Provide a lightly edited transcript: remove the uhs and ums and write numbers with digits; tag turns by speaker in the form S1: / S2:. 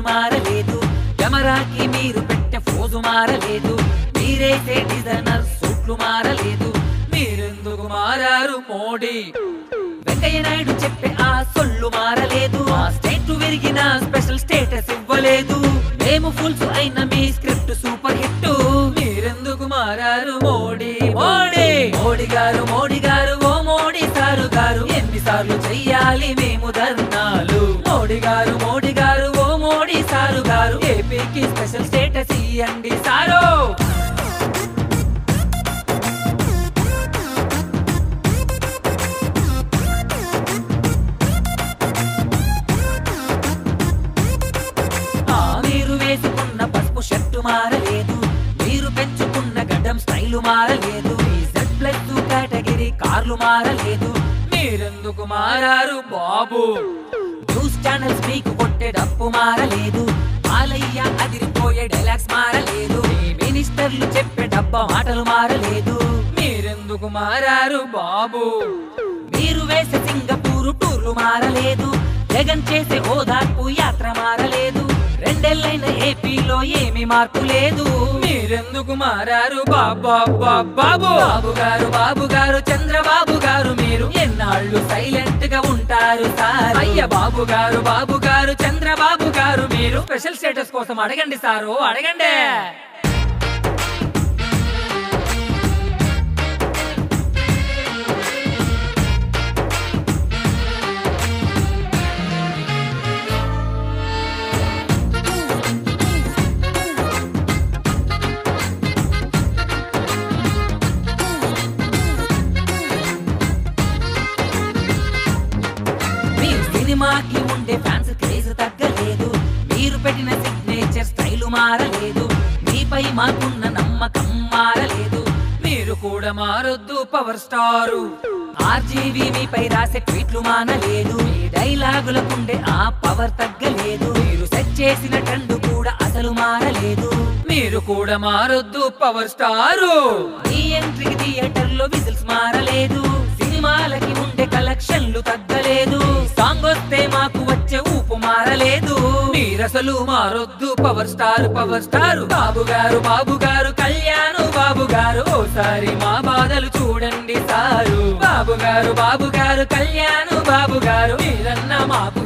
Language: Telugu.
S1: మారలేదు, కెమెరాకి మీరు పెట్టే ఫోజు మారలేదు, మీరేసే డిజైనర్ సూట్లు మారలేదు, మీరెందుకు మారారు మోడీ? వెంకయ్య నాయుడు చెప్పే ఆ సొల్లు మారలేదు, ఆ స్టేట్ విరిగిన స్పెషల్ స్టేటస్ ఇవ్వలేదు, మేము ఫుల్స్ అయిన మీ స్క్రిప్ట్ సూపర్ హిట్, మీరెందుకు మారారు మోడీ? మోడీ మోడీ గారు, మోడీ గారు, ఓ మోడీ సారు గారు, ఎన్నిసార్లు చెయ్యాలి మేము ధర్నాలు? మోడీ గారు, మోడీ గారు, ఓ మోడీ సారు గారు, ఏపీకి స్పెషల్ స్టేటస్ ఇయ్యండి సారు. మీరు వేసుకున్న పసుపు షర్టు మారలేదు, మీరు పెంచుకున్న గడ్డం స్టైలు మారలేదు, మీ Z+ కేటగిరీ కార్లు మారలేదు, మీరెందుకు మారారు బాబు? న్యూస్ ఛానల్స్ మీకు కొట్టే డప్పు మారలేదు, బాలయ్య అదిరిపోయే డైలాగ్స్ మారలేదు, మీ మినిస్టర్లు చెప్పే డబ్బా మాటలు మారలేదు, మీరెందుకు మారారు బాబు? మీరు వేసే సింగపూరు టూర్లు మారలేదు, జగన్ చేసే ఓదార్పు యాత్ర మారలేదు, రెండేళ్లైన ఏపీలో ఏమి మార్పు లేదు, మీరెందుకు మారారు బాబు? బాబు గారు, బాబు గారు, చంద్రబాబు గారు, మీరు ఎన్నాళ్ళు సైలెంట్ గా ఉంటారు సార్? అయ్య బాబు గారు, బాబు గారు, చంద్రబాబు గారు, మీరు స్పెషల్ స్టేటస్ కోసం అడగండి సారు, అడగండి. సినిమాకి ఉండే ఫ్యాన్స్ క్రేజ్ తగ్గలేదు, మీరు పెట్టిన సిగ్నేచర్ స్టైలు మారలేదు, మీపై మాకున్న నమ్మకం మారలేదు, మీరు కూడా మారొద్దు పవర్ స్టారు. ఆర్జీవీ మీపై రాసే ట్వీట్లు మానలేదు, మీ డైలాగులకుండే ఆ పవర్ తగ్గలేదు, మీరు సెట్ చేసిన ట్రెండ్ కూడా అసలు మారలేదు, మీరు కూడా మారొద్దు పవర్ స్టారు. ఈ ఎంట్రీకి థియేటర్ లో విజిల్స్ మారలేదు, సినిమాలకి ఉండే కలెక్షన్లు తగ్గలేదు, సాంగ్ వస్తే మాకు వచ్చే ఊపు మారలేదు, మీరసలు మారొద్దు పవర్ స్టార్, పవర్ స్టార్. బాబు గారు, బాబు గారు, కళ్యాణ్ బాబు గారు, ఓసారి మా బాధలు చూడండి సారు. బాబు గారు, బాబు గారు, కళ్యాణ్ బాబు గారు, మీరన్నా మాకు